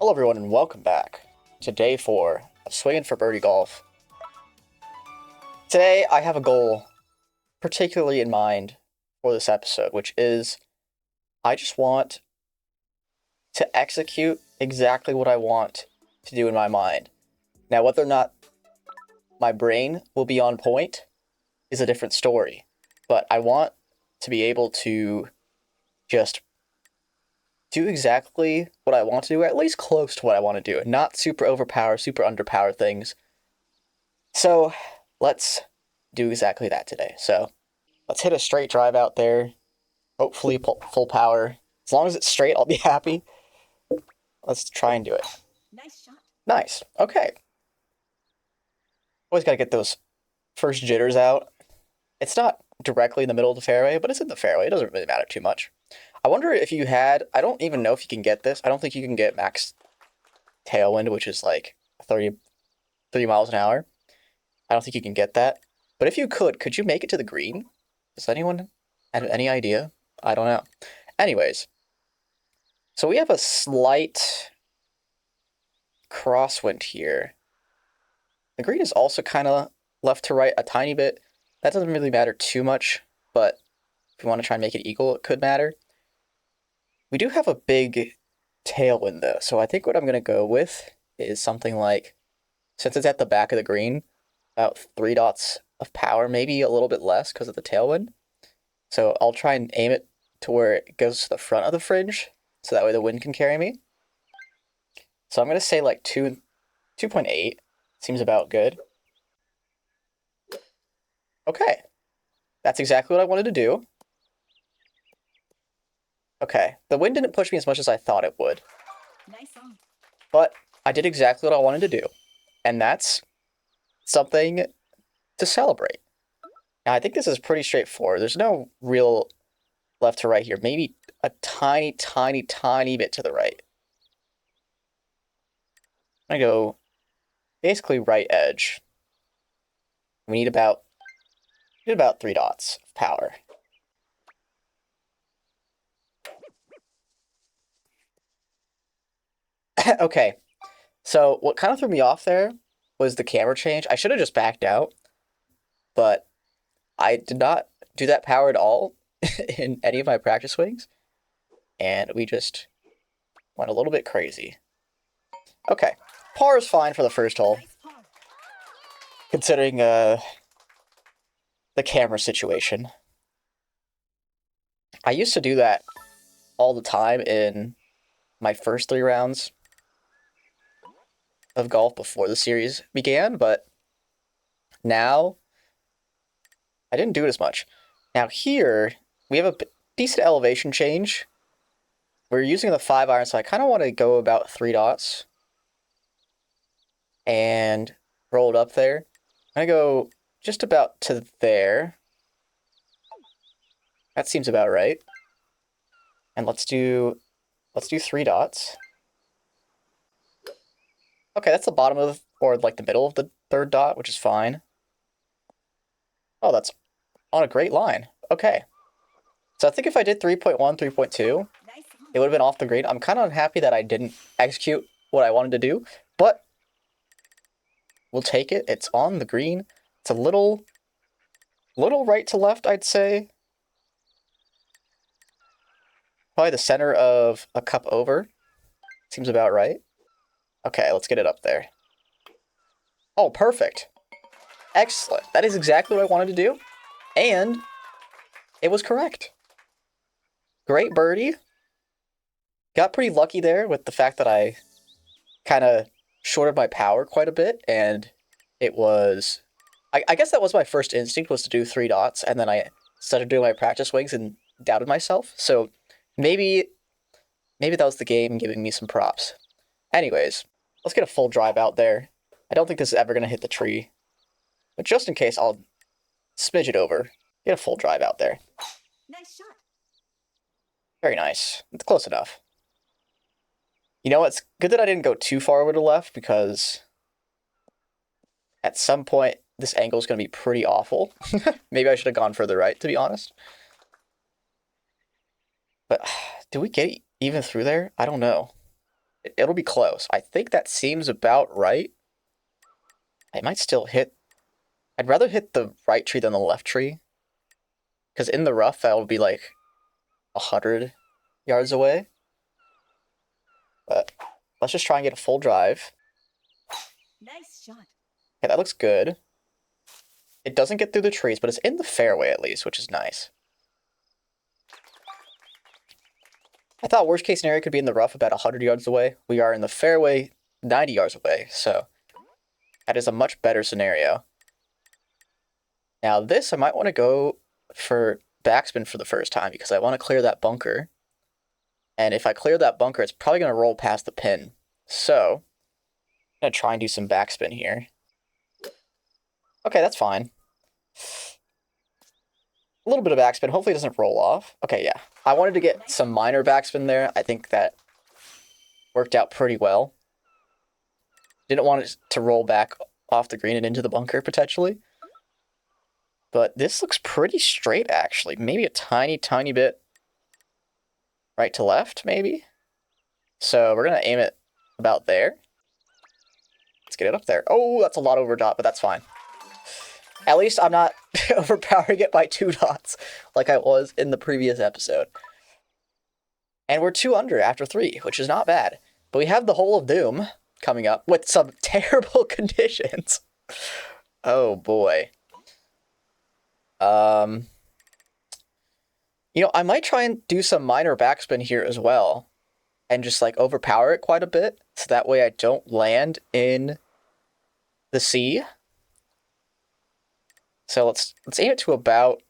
Hello everyone and welcome back to day 4 of Swinging for Birdie Golf. Today I have a goal particularly in mind for this episode, which is I just want to execute exactly what I want to do in my mind. Now whether or not my brain will be on point is a different story, but I want to be able to just do exactly what I want to do, or at least close to what I want to do, not super overpower, super underpower things. So let's do exactly that today. So let's hit a straight drive out there, hopefully full power. As long as it's straight, I'll be happy. Let's try and do it. Nice shot. Nice. Okay. Always got to get those first jitters out. It's not directly in the middle of the fairway, but it's in the fairway. It doesn't really matter too much. I wonder if you had, I don't even know if you can get this. I don't think you can get max tailwind, which is like 30 miles an hour. I don't think you can get that. But if you could you make it to the green? Does anyone have any idea? I don't know. Anyways, so we have a slight crosswind here. The green is also kind of left to right a tiny bit. That doesn't really matter too much, but if you want to try and make it equal, it could matter. We do have a big tailwind though, so I think what I'm going to go with is something like, since it's at the back of the green, about 3 dots of power, maybe a little bit less because of the tailwind. So I'll try and aim it to where it goes to the front of the fringe, so that way the wind can carry me. So I'm going to say like 2.8 seems about good. Okay, that's exactly what I wanted to do. Okay, the wind didn't push me as much as I thought it would. Nice on. But I did exactly what I wanted to do, and that's something to celebrate. Now, I think this is pretty straightforward. There's no real left to right here. Maybe a tiny, tiny, tiny bit to the right. I'm going to go basically right edge. We need about 3 dots of power. Okay, so what kind of threw me off there was the camera change. I should have just backed out, but I did not do that power at all in any of my practice swings, and we just went a little bit crazy. Okay, par is fine for the first hole, Nice par. considering the camera situation. I used to do that all the time in my first 3 rounds of golf before the series began, but now I didn't do it as much. Now here, we have a decent elevation change. We're using the 5-iron, so I kind of want to go about 3 dots and roll it up there. I'm going to go just about to there. That seems about right. And let's do 3 dots. Okay, that's the bottom of, or like the middle of the 3rd dot, which is fine. Oh, that's on a great line. Okay. So I think if I did 3.1, 3.2, Nice on. it would have been off the green. I'm kind of unhappy that I didn't execute what I wanted to do, but we'll take it. It's on the green. It's a little right to left, I'd say. Probably the center of a cup over. Seems about right. Okay, let's get it up there. Oh, perfect. Excellent. That is exactly what I wanted to do. And it was correct. Great birdie. Got pretty lucky there with the fact that I kind of shorted my power quite a bit. And it was... I guess that was my first instinct, was to do 3 dots. And then I started doing my practice swings and doubted myself. So maybe that was the game giving me some props. Anyways, let's get a full drive out there. I don't think this is ever going to hit the tree. But just in case, I'll smidge it over. Get a full drive out there. Nice shot. Very nice. It's close enough. You know, it's good that I didn't go too far over to the left, because at some point, this angle is going to be pretty awful. Maybe I should have gone further right, to be honest. But, did we get even through there? I don't know. It'll be close. I think that seems about right. I might still hit... I'd rather hit the right tree than the left tree. Because in the rough, that would be like 100 yards away. But let's just try and get a full drive. Nice shot. Okay, that looks good. It doesn't get through the trees, but it's in the fairway at least, which is nice. I thought worst case scenario could be in the rough about 100 yards away. We are in the fairway 90 yards away, so that is a much better scenario. Now this, I might want to go for backspin for the first time because I want to clear that bunker. And if I clear that bunker, it's probably going to roll past the pin. So I'm going to try and do some backspin here. Okay, that's fine. A little bit of backspin. Hopefully it doesn't roll off. Okay, yeah. I wanted to get some minor backspin there. I think that worked out pretty well. Didn't want it to roll back off the green and into the bunker, potentially. But this looks pretty straight, actually. Maybe a tiny, tiny bit right to left, maybe? So we're going to aim it about there. Let's get it up there. Oh, that's a lot over dot, but that's fine. At least I'm not overpowering it by 2 dots like I was in the previous episode. And we're 2 under after 3, which is not bad. But we have the Hole of Doom coming up with some terrible conditions. Oh, boy. You know, I might try and do some minor backspin here as well. And just, like, overpower it quite a bit. So that way I don't land in the sea. So let's aim it to about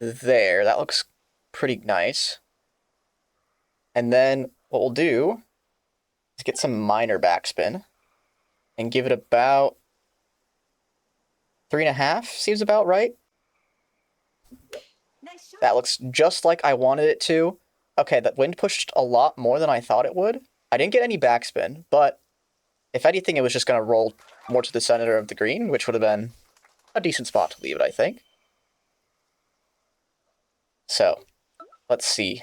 there. That looks pretty nice. And then what we'll do is get some minor backspin and give it about 3.5. Seems about right. Nice shot. That looks just like I wanted it to. Okay, that wind pushed a lot more than I thought it would. I didn't get any backspin, but if anything, it was just going to roll more to the center of the green, which would have been a decent spot to leave it, I think. So, let's see.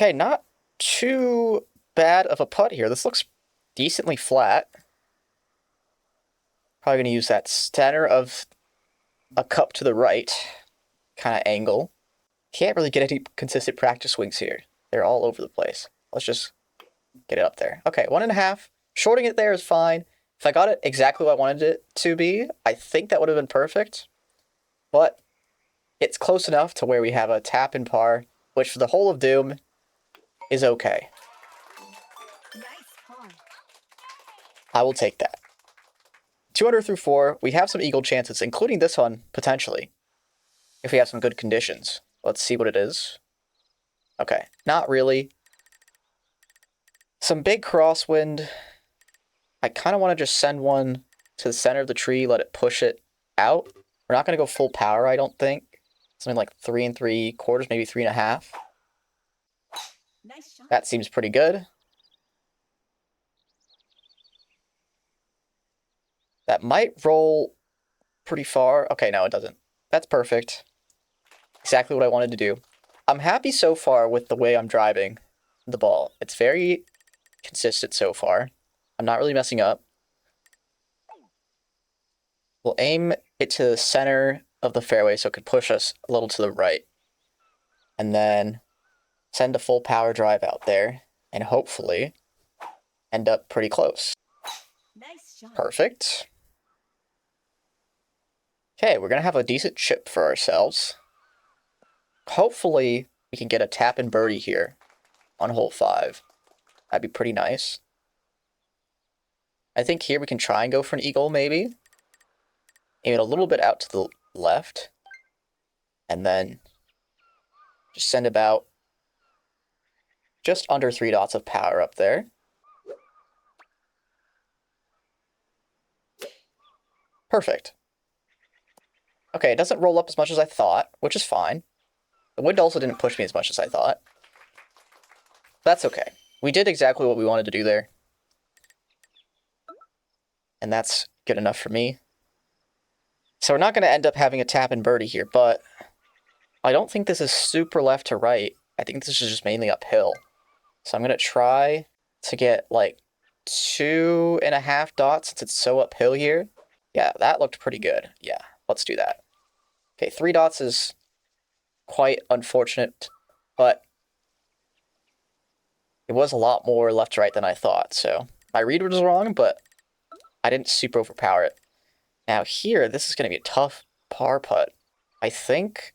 Okay, not too bad of a putt here. This looks decently flat. Probably going to use that center of a cup to the right kind of angle. Can't really get any consistent practice swings here. They're all over the place. Let's just get it up there. Okay, 1.5. Shorting it there is fine. If I got it exactly what I wanted it to be, I think that would have been perfect. But it's close enough to where we have a tap in par, which for the Hole of Doom is okay. Nice par. I will take that. 200 through 4. We have some eagle chances, including this one, potentially. If we have some good conditions. Let's see what it is. Okay, not really. Some big crosswind. I kind of want to just send one to the center of the tree, let it push it out. We're not going to go full power, I don't think. Something like 3 3/4, maybe 3.5. Nice shot. That seems pretty good. That might roll pretty far. Okay, no, it doesn't. That's perfect. Exactly what I wanted to do. I'm happy so far with the way I'm driving the ball. It's very consistent so far. I'm not really messing up. We'll aim it to the center of the fairway so it can push us a little to the right. And then send a full power drive out there and hopefully end up pretty close. Nice shot. Perfect. Okay, we're going to have a decent chip for ourselves. Hopefully we can get a tap and birdie here on hole 5. That'd be pretty nice. I think here we can try and go for an eagle, maybe. Aim it a little bit out to the left. And then just send about just under 3 dots of power up there. Perfect. Okay, it doesn't roll up as much as I thought, which is fine. The wind also didn't push me as much as I thought. That's okay. We did exactly what we wanted to do there. And that's good enough for me. So we're not going to end up having a tap and birdie here, but I don't think this is super left to right. I think this is just mainly uphill. So I'm going to try to get like 2.5 dots since it's so uphill here. Yeah, that looked pretty good. Yeah, let's do that. Okay, 3 dots is quite unfortunate, but it was a lot more left to right than I thought. So my read was wrong, but I didn't super overpower it. Now here, this is going to be a tough par putt. I think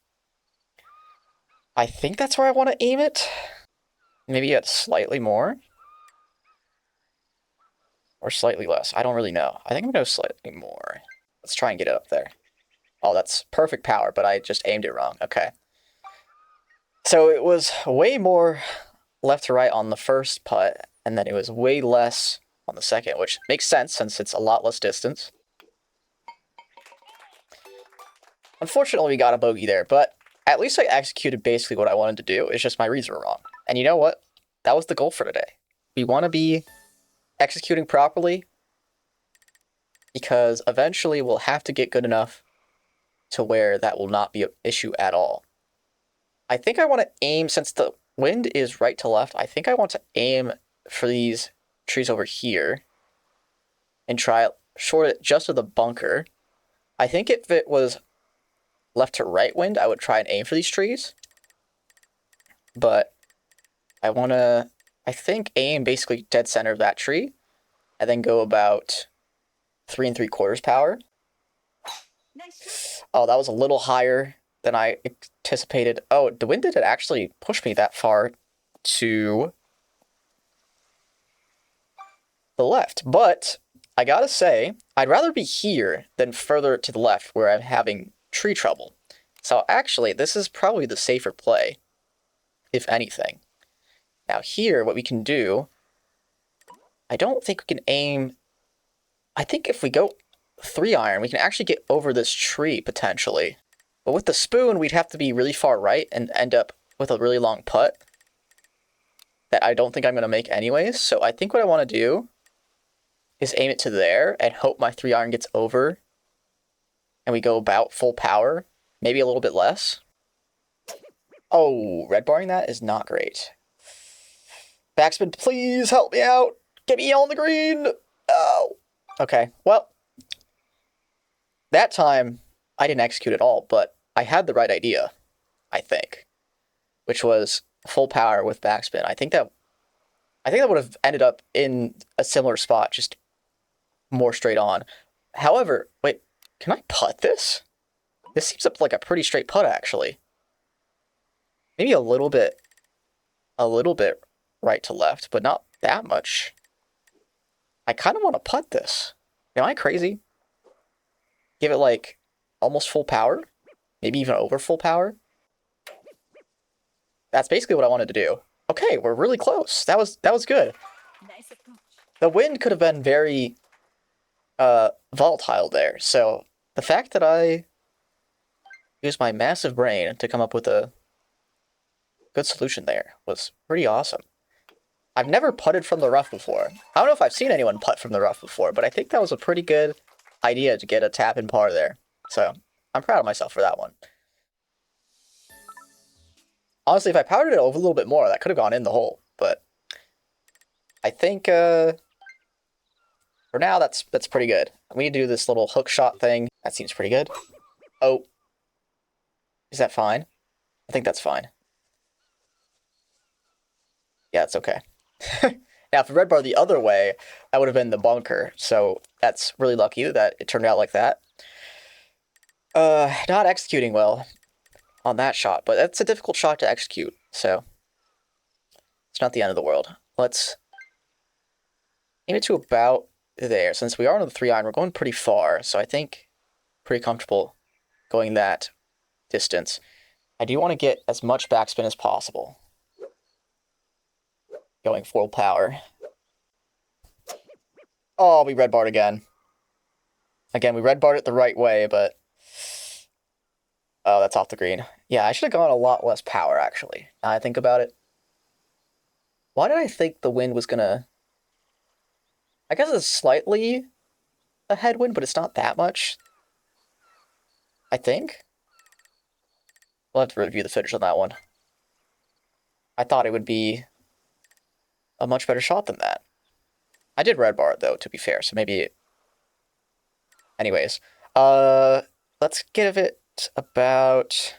that's where I want to aim it. Maybe at slightly more. Or slightly less. I don't really know. I think I'm going to go slightly more. Let's try and get it up there. Oh, that's perfect power, but I just aimed it wrong. Okay. So it was way more left to right on the first putt, and then it was way less on the second, which makes sense since it's a lot less distance. Unfortunately, we got a bogey there, but at least I executed basically what I wanted to do. It's just my reads were wrong. And you know what? That was the goal for today. We want to be executing properly because eventually we'll have to get good enough to where that will not be an issue at all. I think I want to aim, since the wind is right to left, I think I want to aim for these trees over here and try short it just to the bunker. I think if it was left to right wind, I would try and aim for these trees. But I want to, I think, aim basically dead center of that tree and then go about 3 3/4 power. Nice. Oh, that was a little higher than I anticipated. Oh, the wind didn't actually push me that far to the left. But I gotta say, I'd rather be here than further to the left where I'm having tree trouble. So actually, this is probably the safer play, if anything. Now here, what we can do, I don't think we can aim. I think if we go 3-iron, we can actually get over this tree potentially. But with the spoon, we'd have to be really far right and end up with a really long putt that I don't think I'm going to make anyways. So I think what I want to do is aim it to there and hope my 3-iron gets over and we go about full power, maybe a little bit less. Oh, red barring that is not great. Backspin, please help me out. Get me on the green. Oh. Okay, well, that time I didn't execute at all, but I had the right idea, I think, which was full power with backspin. I think that would have ended up in a similar spot, just more straight on. However, wait, can I putt this? This seems like a pretty straight putt, actually. Maybe a little bit right to left, but not that much. I kind of want to putt this. Am I crazy? Give it like almost full power? Maybe even over full power? That's basically what I wanted to do. Okay, we're really close. That was good. Nice approach. The wind could have been very volatile there. So the fact that I used my massive brain to come up with a good solution there was pretty awesome. I've never putted from the rough before. I don't know if I've seen anyone putt from the rough before, but I think that was a pretty good idea to get a tap in par there. So I'm proud of myself for that one. Honestly, if I powdered it over a little bit more, that could have gone in the hole. But I think for now, that's pretty good. We need to do this little hook shot thing. That seems pretty good. Oh. Is that fine? I think that's fine. Yeah, it's okay. Now, if the red bar the other way, that would have been the bunker. So that's really lucky that it turned out like that. Not executing well on that shot, but that's a difficult shot to execute. So it's not the end of the world. Let's aim it to about there. Since we are on the 3-iron, we're going pretty far. So I think pretty comfortable going that distance. I do want to get as much backspin as possible. Going full power. Oh, we red barred again. Again, we red barred it the right way, but... Oh, that's off the green. Yeah, I should have gone a lot less power, actually. Now I think about it. Why did I think the wind was gonna... I guess it's slightly a headwind, but it's not that much. I think. We'll have to review the footage on that one. I thought it would be a much better shot than that. I did red bar it, though, to be fair, so maybe... Anyways, let's give it about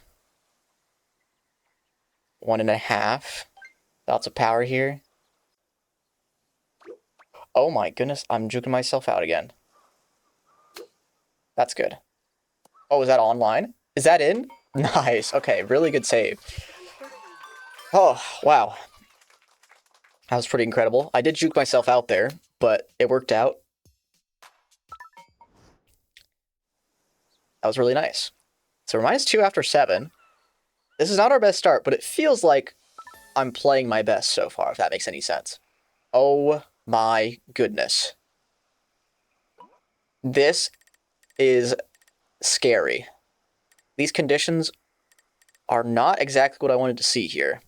1.5. Lots of power here. Oh my goodness, I'm juking myself out again. That's good. Oh, is that online? Is that in? Nice. Okay, really good save. Oh, wow. That was pretty incredible. I did juke myself out there, but it worked out. That was really nice. So we're -2 after 7. This is not our best start, but it feels like I'm playing my best so far, if that makes any sense. Oh my goodness. This is scary. These conditions are not exactly what I wanted to see here.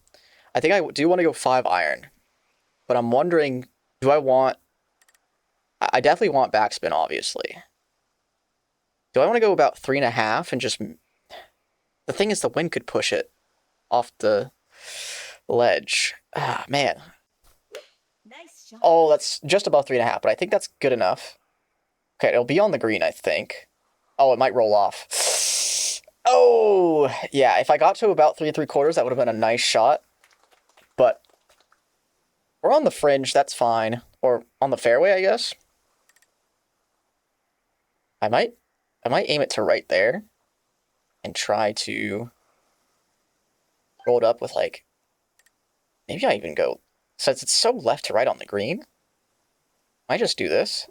I think I do want to go 5 iron, but I'm wondering, do I want... I definitely want backspin, obviously. Do I want to go about 3.5 and just... The thing is, the wind could push it off the ledge. Ah, man. Nice shot. Oh, that's just above 3.5, but I think that's good enough. Okay, it'll be on the green, I think. Oh, it might roll off. Oh, yeah, if I got to about 3 3/4, that would have been a nice shot. But we're on the fringe, that's fine. Or on the fairway, I guess. I might aim it to right there and try to roll it up with, like, maybe I even go, since it's so left to right on the green, I might just do this.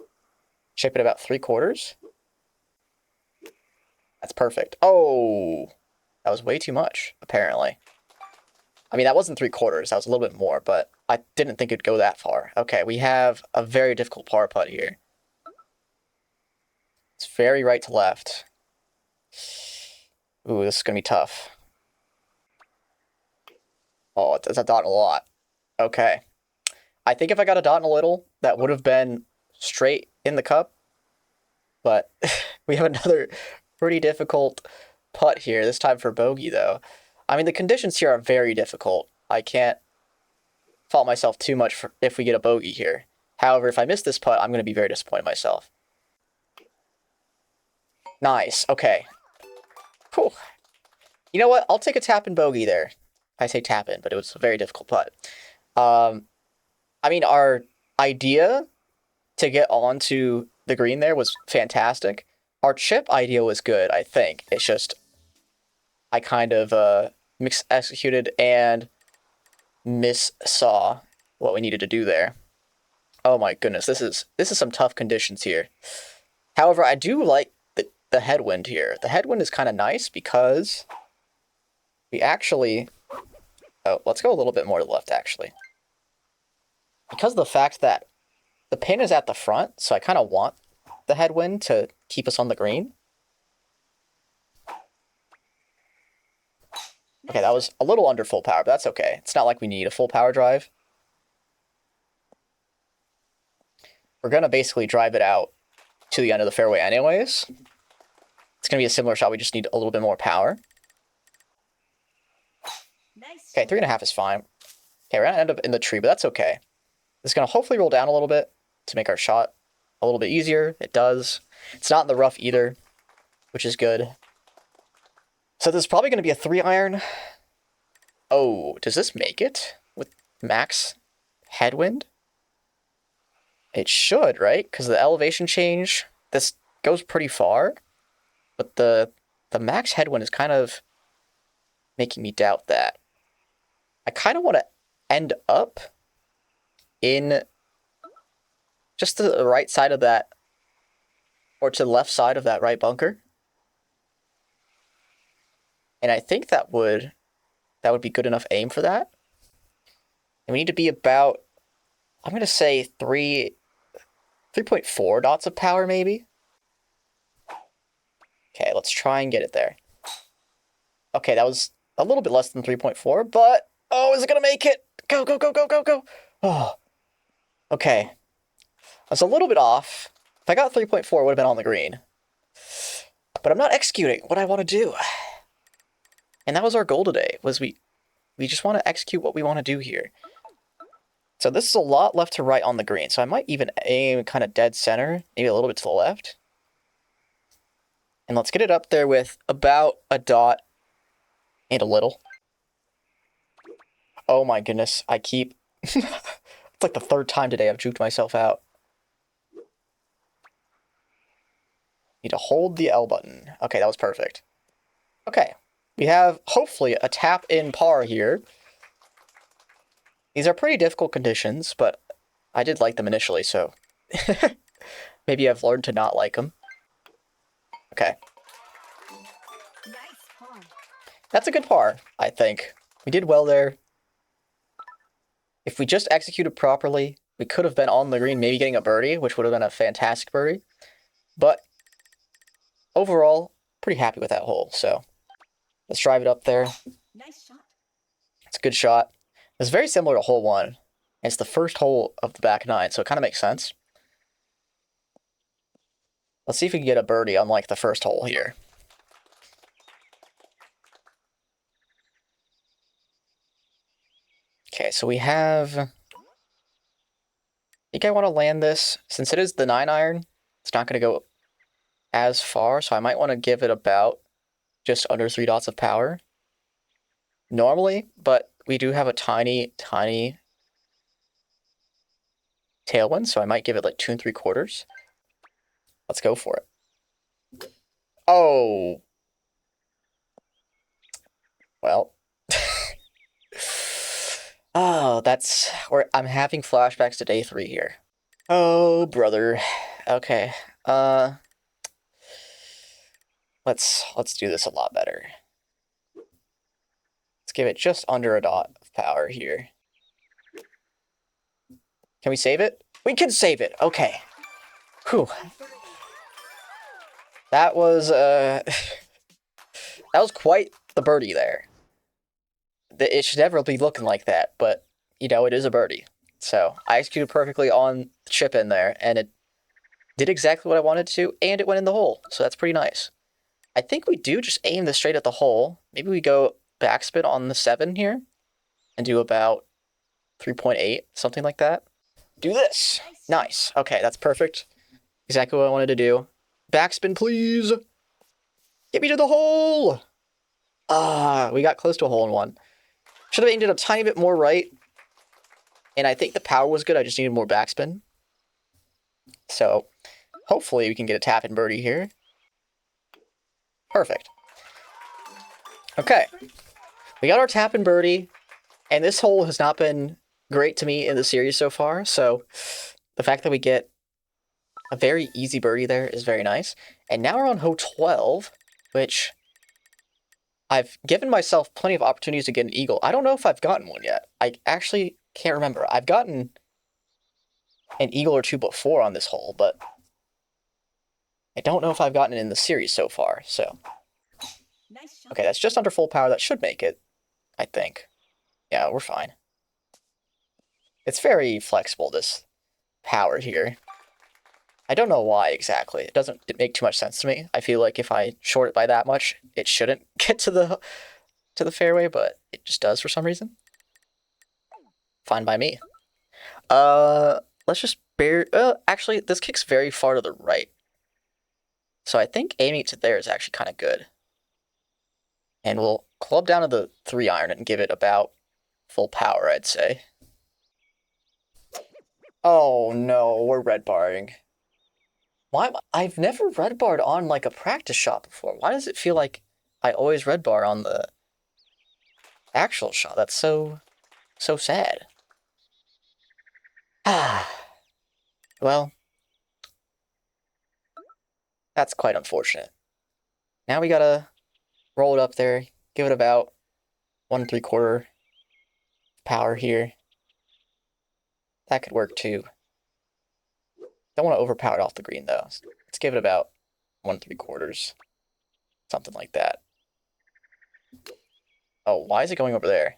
Shape it about 3/4. That's perfect. Oh, that was way too much, apparently. I mean, that wasn't 3/4, that was a little bit more, but I didn't think it'd go that far. Okay, we have a very difficult par putt here. It's very right to left. Ooh, this is going to be tough. Oh, it's a dot a lot. Okay. I think if I got a dot in a little, that would have been straight in the cup. But we have another pretty difficult putt here, this time for bogey, though. I mean, the conditions here are very difficult. I can't fault myself too much for if we get a bogey here. However, if I miss this putt, I'm going to be very disappointed in myself. Nice. Okay. Cool. You know what? I'll take a tap in bogey there. I say tap in, but it was a very difficult putt. I mean, our idea to get onto the green there was fantastic. Our chip idea was good, I think. It's just I kind of executed and missaw what we needed to do there. Oh my goodness, this is some tough conditions here. However, I do like the headwind here. The headwind is kind of nice because we actually... Oh, let's go a little bit more to the left, actually. Because of the fact that the pin is at the front, so I kind of want the headwind to keep us on the green. Okay, that was a little under full power, but that's okay. It's not like we need a full power drive. We're going to basically drive it out to the end of the fairway anyways. It's going to be a similar shot, we just need a little bit more power. Nice Okay, shot. 3.5 is fine. Okay, we're going to end up in the tree, but that's okay. It's going to hopefully roll down a little bit to make our shot a little bit easier. It does. It's not in the rough either, which is good. So this is probably going to be a 3 iron. Oh, does this make it with max headwind? It should, right? Because the elevation change, this goes pretty far. But the max headwind is kind of making me doubt that. I kind of want to end up in just to the right side of that, or to the left side of that right bunker. And I think that would be good enough aim for that. And we need to be about, I'm going to say 3.4 dots of power, maybe. Okay, let's try and get it there. Okay, that was a little bit less than 3.4, but, oh, is it going to make it? Go, go, go, go, go, go. Oh, okay. I was a little bit off. If I got 3.4, it would have been on the green. But I'm not executing what I want to do. And that was our goal today, was we just want to execute what we want to do here. So this is a lot left to right on the green. So I might even aim kind of dead center, maybe a little bit to the left. And let's get it up there with about a dot and a little. Oh my goodness, I keep... It's like the third time today I've juked myself out. Need to hold the L button. Okay, that was perfect. Okay, we have, hopefully, a tap-in par here. These are pretty difficult conditions, but I did like them initially, so... Maybe I've learned to not like them. Okay. Nice par. That's a good par, I think. We did well there. If we just executed properly, we could have been on the green, maybe getting a birdie, which would have been a fantastic birdie. But overall, pretty happy with that hole. So let's drive it up there. Nice shot. It's a good shot. It's very similar to hole 1. It's the first hole of the back 9, so it kind of makes sense. Let's see if we can get a birdie unlike the first hole here. Okay, so we have... I think I want to land this. Since it is the 9-iron, it's not going to go as far, so I might want to give it about just under 3 dots of power. Normally, but we do have a tiny, tiny tailwind, so I might give it like 2 3/4. Let's go for it. Oh! Well... Oh, that's where I'm having flashbacks to day 3 here. Oh, brother. Okay. Let's do this a lot better. Let's give it just under a dot of power here. Can we save it? We can save it. Okay. Whew. That was that was quite the birdie there. It should never be looking like that, but, you know, it is a birdie. So, I executed perfectly on the chip in there, and it did exactly what I wanted to, and it went in the hole. So, that's pretty nice. I think we do just aim this straight at the hole. Maybe we go backspin on the 7 here, and do about 3.8, something like that. Do this. Nice. Okay, that's perfect. Exactly what I wanted to do. Backspin, please. Get me to the hole. Ah, we got close to a hole in 1. Should have aimed it a tiny bit more right. And I think the power was good. I just needed more backspin. So, hopefully we can get a tap-in birdie here. Perfect. Okay. We got our tap-in birdie. And this hole has not been great to me in the series so far. So, the fact that we get a very easy birdie there is very nice. And now we're on hole 12, which... I've given myself plenty of opportunities to get an eagle. I don't know if I've gotten one yet. I actually can't remember. I've gotten an eagle or 2 before on this hole, but I don't know if I've gotten it in the series so far. So, okay, that's just under full power. That should make it, I think. Yeah, we're fine. It's very flexible, this power here. I don't know why exactly. It doesn't make too much sense to me. I feel like if I short it by that much, it shouldn't get to the fairway, but it just does for some reason. Fine by me. Let's just actually, this kicks very far to the right. So I think aiming it to there is actually kind of good. And we'll club down to the 3-iron and give it about full power, I'd say. Oh no, we're red barring. Why? I've never red barred on like a practice shot before. Why does it feel like I always red bar on the actual shot? That's so sad. Ah. Well, that's quite unfortunate. Now we gotta roll it up there, give it about 1 3/4 power here. That could work too. Don't want to overpower it off the green though. Let's give it about 1 3/4. Something like that. Oh, why is it going over there?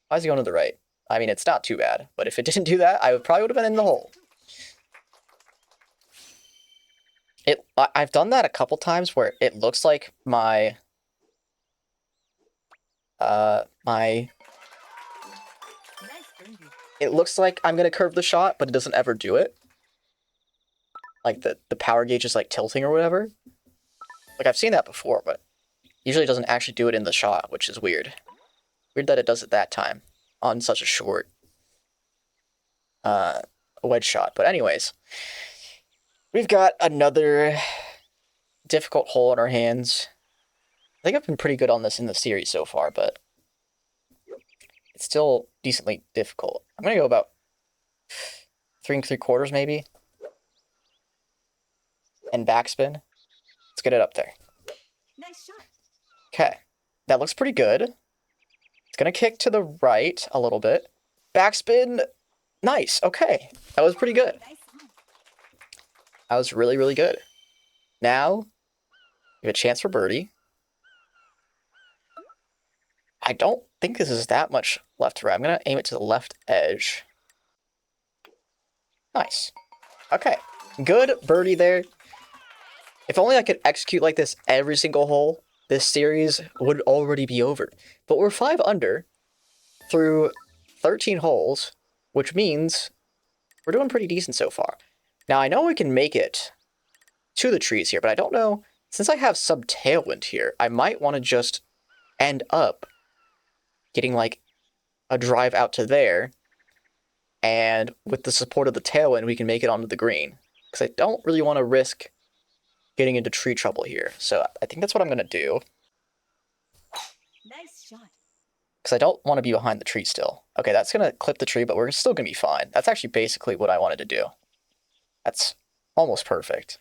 Why is it going to the right? I mean, it's not too bad, but if it didn't do that, I probably would have been in the hole. I've done that a couple times where it looks like my it looks like I'm going to curve the shot, but it doesn't ever do it. Like the power gauge is like tilting or whatever. Like I've seen that before, but usually it doesn't actually do it in the shot, which is weird. Weird that it does it that time on such a short wedge shot. But anyways, we've got another difficult hole in our hands. I think I've been pretty good on this in the series so far, but it's still decently difficult. I'm going to go about 3 3/4 maybe. And backspin. Let's get it up there. Nice shot. Okay. That looks pretty good. It's going to kick to the right a little bit. Backspin. Nice. Okay. That was pretty good. Nice on. That was really, really good. Now, we have a chance for birdie. I don't think this is that much left to right. I'm going to aim it to the left edge. Nice. Okay. Good birdie there. If only I could execute like this every single hole, this series would already be over. But we're 5 under through 13 holes, which means we're doing pretty decent so far. Now, I know we can make it to the trees here, but I don't know. Since I have some tailwind here, I might want to just end up getting like a drive out to there. And with the support of the tailwind, we can make it onto the green. Because I don't really want to risk getting into tree trouble here. So I think that's what I'm going to do. Nice shot. Because I don't want to be behind the tree still. Okay, that's going to clip the tree, but we're still going to be fine. That's actually basically what I wanted to do. That's almost perfect.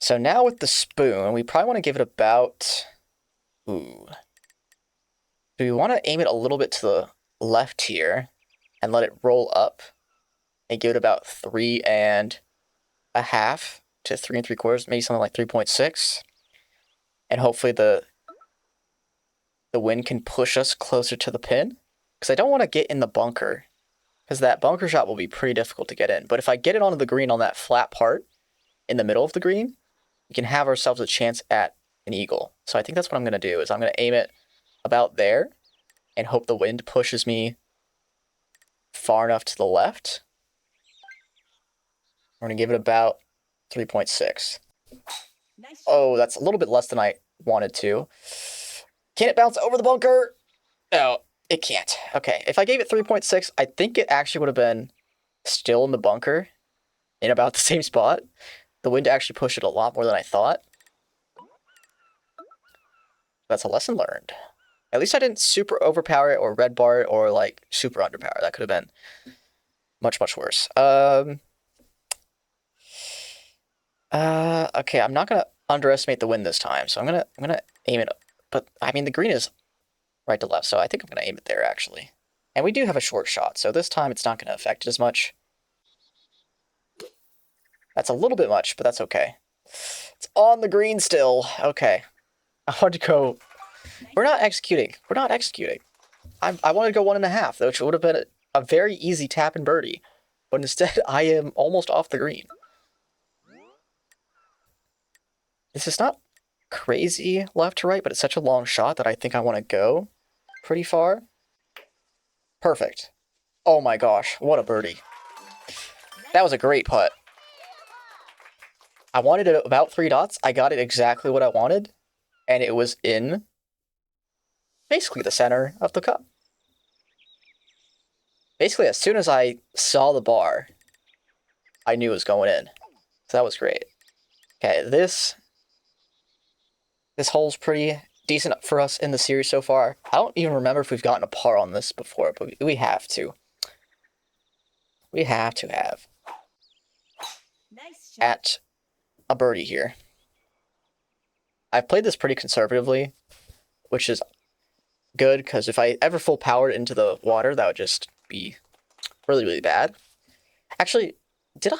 So now with the spoon, we probably want to give it about... Ooh. Do we want to aim it a little bit to the left here and let it roll up and give it about 3.5 to 3 3/4, maybe something like 3.6. And hopefully the wind can push us closer to the pin. Because I don't want to get in the bunker, because that bunker shot will be pretty difficult to get in. But if I get it onto the green on that flat part in the middle of the green, we can have ourselves a chance at an eagle. So I think that's what I'm going to do, is I'm going to aim it about there and hope the wind pushes me far enough to the left. We're going to give it about 3.6. Nice. Oh, that's a little bit less than I wanted to. Can it bounce over the bunker? No, it can't. Okay, if I gave it 3.6, I think it actually would have been still in the bunker in about the same spot. The wind actually pushed it a lot more than I thought. That's a lesson learned. At least I didn't super overpower it or red bar it or like super underpower. That could have been much, much worse. Okay, I'm not gonna underestimate the wind this time, so I'm gonna aim it. But I mean, the green is right to left, so I think I'm gonna aim it there actually. And we do have a short shot, so this time it's not gonna affect it as much. That's a little bit much, but that's okay. It's on the green still. Okay, I want to go. We're not executing. We're not executing. I wanted to go 1.5, which would have been a very easy tap and birdie, but instead I am almost off the green. This is not crazy left to right, but it's such a long shot that I think I want to go pretty far. Perfect. Oh my gosh, what a birdie. That was a great putt. I wanted it about 3 dots. I got it exactly what I wanted, and it was in basically the center of the cup. Basically, as soon as I saw the bar, I knew it was going in. So that was great. Okay, this hole's pretty decent for us in the series so far. I don't even remember if we've gotten a par on this before, but we have to. We have to have Nice shot. at a birdie here. I've played this pretty conservatively, which is good, because if I ever full powered into the water, that would just be really, really bad. Actually, did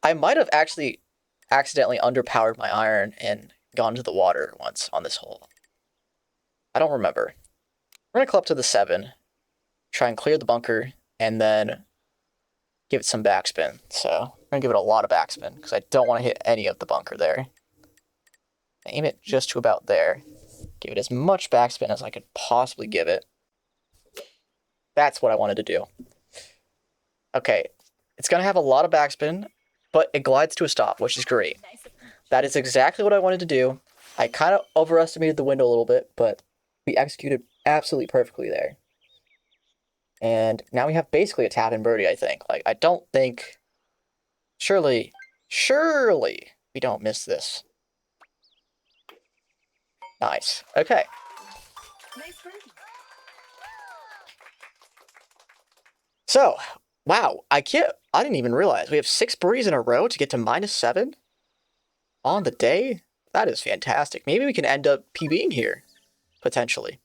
I might have actually accidentally underpowered my iron and gone to the water once on this hole. I don't remember. We're going to club to the 7, try and clear the bunker, and then give it some backspin. So I'm going to give it a lot of backspin, because I don't want to hit any of the bunker there. Aim it just to about there. Give it as much backspin as I could possibly give it. That's what I wanted to do. Okay, it's going to have a lot of backspin, but it glides to a stop, which is great. Nice approach. That is exactly what I wanted to do. I kind of overestimated the window a little bit, but we executed absolutely perfectly there. And now we have basically a tap in birdie, I think. Like, I don't think... Surely we don't miss this. Nice. Okay. Nice birdie. So, wow, I didn't even realize we have 6 birdies in a row to get to -7 on the day. That is fantastic. Maybe we can end up PBing here, potentially.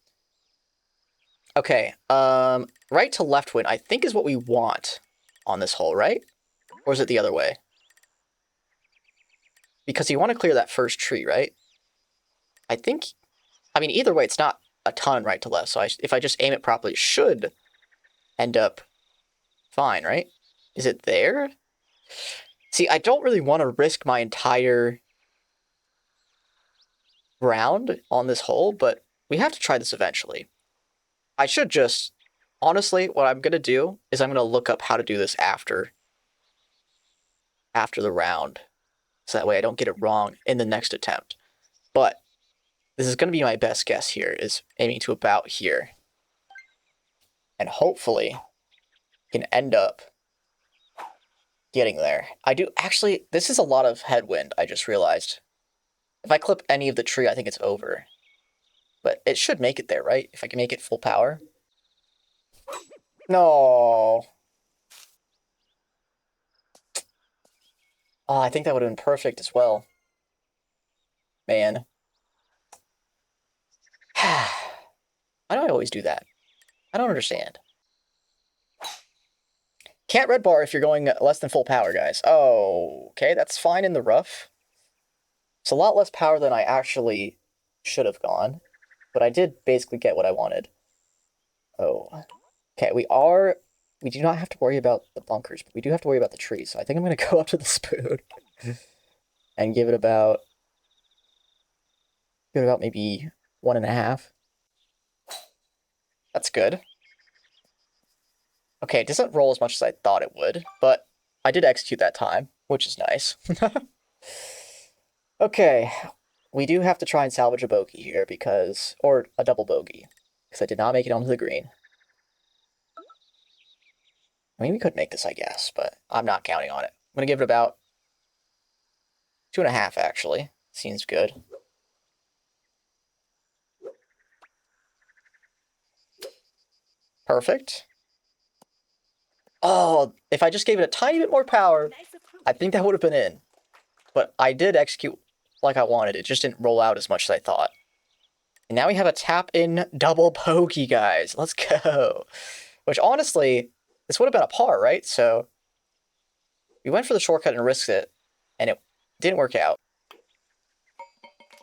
Okay, right to left win, I think is what we want on this hole, right? Or is it the other way? Because you want to clear that first tree, right? I think, I mean, either way, it's not a ton right to left, so if I just aim it properly, it should end up fine, right? Is it there? See, I don't really want to risk my entire round on this hole, but we have to try this eventually. I should just, honestly, what I'm going to do is I'm going to look up how to do this after the round. So that way I don't get it wrong in the next attempt. But this is going to be my best guess here, is aiming to about here. And hopefully can end up getting there. I do, actually, this is a lot of headwind, I just realized. If I clip any of the tree, I think it's over. But it should make it there, right? If I can make it full power. No. Oh, I think that would have been perfect as well. Man. Why do I always do that? I don't understand. Can't red bar if you're going less than full power, guys. Oh, okay, that's fine in the rough. It's a lot less power than I actually should have gone. But I did basically get what I wanted. Oh. Okay, we do not have to worry about the bunkers, but we do have to worry about the trees. So I think I'm going to go up to the spoon and give it about maybe 1.5. That's good. Okay, it doesn't roll as much as I thought it would, but I did execute that time, which is nice. Okay, we do have to try and salvage a bogey here or a double bogey, because I did not make it onto the green. I mean, we could make this, I guess, but I'm not counting on it. I'm going to give it about 2.5, actually. Seems good. Perfect. Oh, if I just gave it a tiny bit more power, Nice approach. I think that would have been in. But I did execute like I wanted. It just didn't roll out as much as I thought. And now we have a tap-in double bogey, guys. Let's go. Which, honestly, this would have been a par, right? So we went for the shortcut and risked it, and it didn't work out.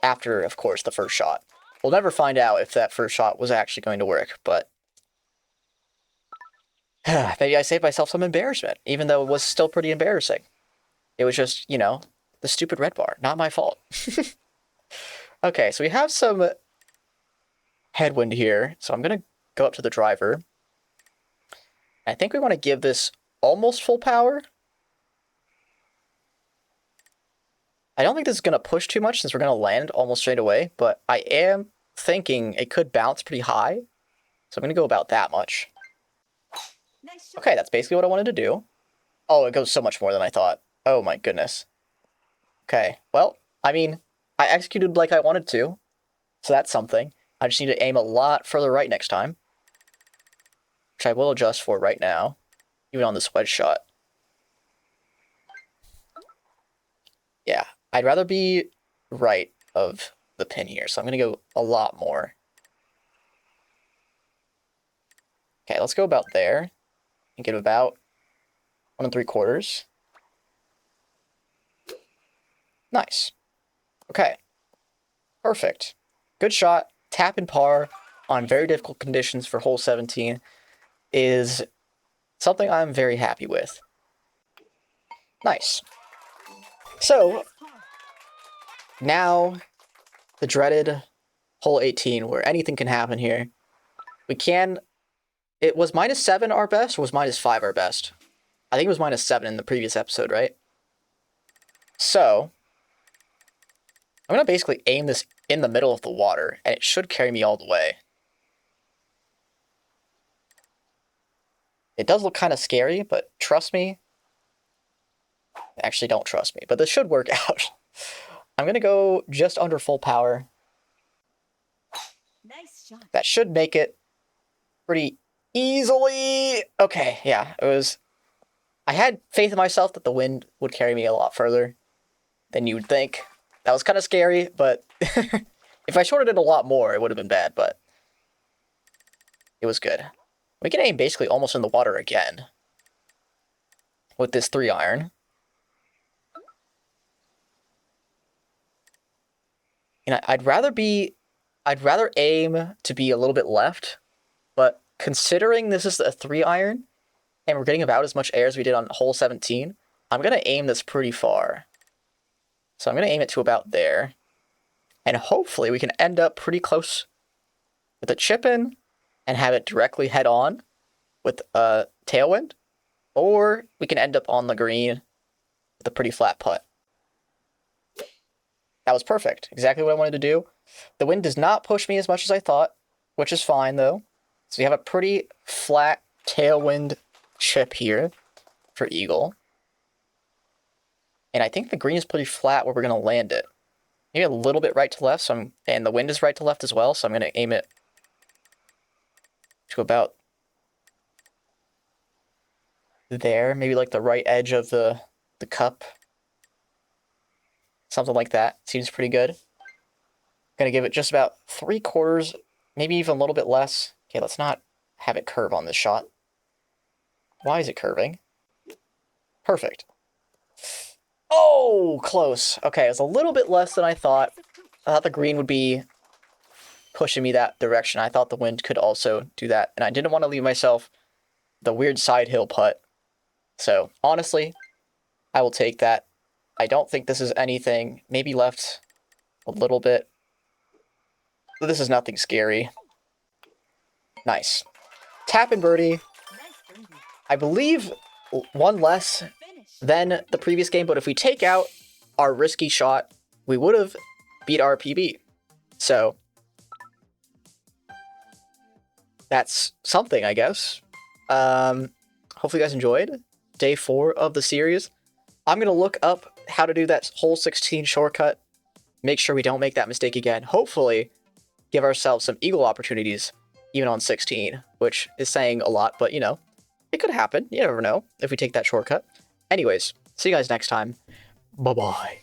After, of course, the first shot. We'll never find out if that first shot was actually going to work, but maybe I saved myself some embarrassment, even though it was still pretty embarrassing. It was just, you know, the stupid red bar. Not my fault. Okay, so we have some headwind here, so I'm going to go up to the driver. I think we want to give this almost full power. I don't think this is going to push too much since we're going to land almost straight away, but I am thinking it could bounce pretty high. So I'm going to go about that much. Nice shot. Okay, that's basically what I wanted to do. Oh, it goes so much more than I thought. Oh my goodness. Okay, well, I mean, I executed like I wanted to, so that's something. I just need to aim a lot further right next time, which I will adjust for right now, even on this wedge shot. Yeah, I'd rather be right of the pin here, so I'm going to go a lot more. Okay, let's go about there and get about 1 3/4. Nice. Okay. Perfect. Good shot. Tap and par on very difficult conditions for hole 17 is something I'm very happy with. Nice. So, Nice par. now the dreaded hole 18 where anything can happen here. We can... It was -7 our best, or was -5 our best? I think it was -7 in the previous episode, right? So, I'm going to basically aim this in the middle of the water, and it should carry me all the way. It does look kind of scary, but trust me. Actually, don't trust me, but this should work out. I'm going to go just under full power. Nice shot. That should make it pretty easily. Okay, yeah, it was... I had faith in myself that the wind would carry me a lot further than you would think. That was kind of scary, but if I shorted it a lot more, it would have been bad, but it was good. We can aim basically almost in the water again with this 3-iron. And I'd rather aim to be a little bit left, but considering this is a 3-iron, and we're getting about as much air as we did on hole 17, I'm going to aim this pretty far. So I'm going to aim it to about there. And hopefully we can end up pretty close with a chip in and have it directly head on with a tailwind. Or we can end up on the green with a pretty flat putt. That was perfect. Exactly what I wanted to do. The wind does not push me as much as I thought, which is fine though. So we have a pretty flat tailwind chip here for eagle. And I think the green is pretty flat where we're going to land it. Maybe a little bit right to left, and the wind is right to left as well, so I'm going to aim it to about there, maybe like the right edge of the cup. Something like that. Seems pretty good. Going to give it just about 3/4, maybe even a little bit less. Okay, let's not have it curve on this shot. Why is it curving? Perfect. Oh, close. Okay, it was a little bit less than I thought. I thought the green would be pushing me that direction. I thought the wind could also do that, and I didn't want to leave myself the weird side hill putt. So, honestly, I will take that. I don't think this is anything. Maybe left a little bit. But this is nothing scary. Nice. Tap and birdie. Nice birdie. I believe one less Finish. than the previous game, but if we take out our risky shot, we would have beat our PB. So, that's something, I guess. Hopefully you guys enjoyed day 4 of the series. I'm going to look up how to do that hole 16 shortcut. Make sure we don't make that mistake again. Hopefully, give ourselves some eagle opportunities, even on 16, which is saying a lot, but, you know, it could happen. You never know if we take that shortcut. Anyways, see you guys next time. Bye-bye.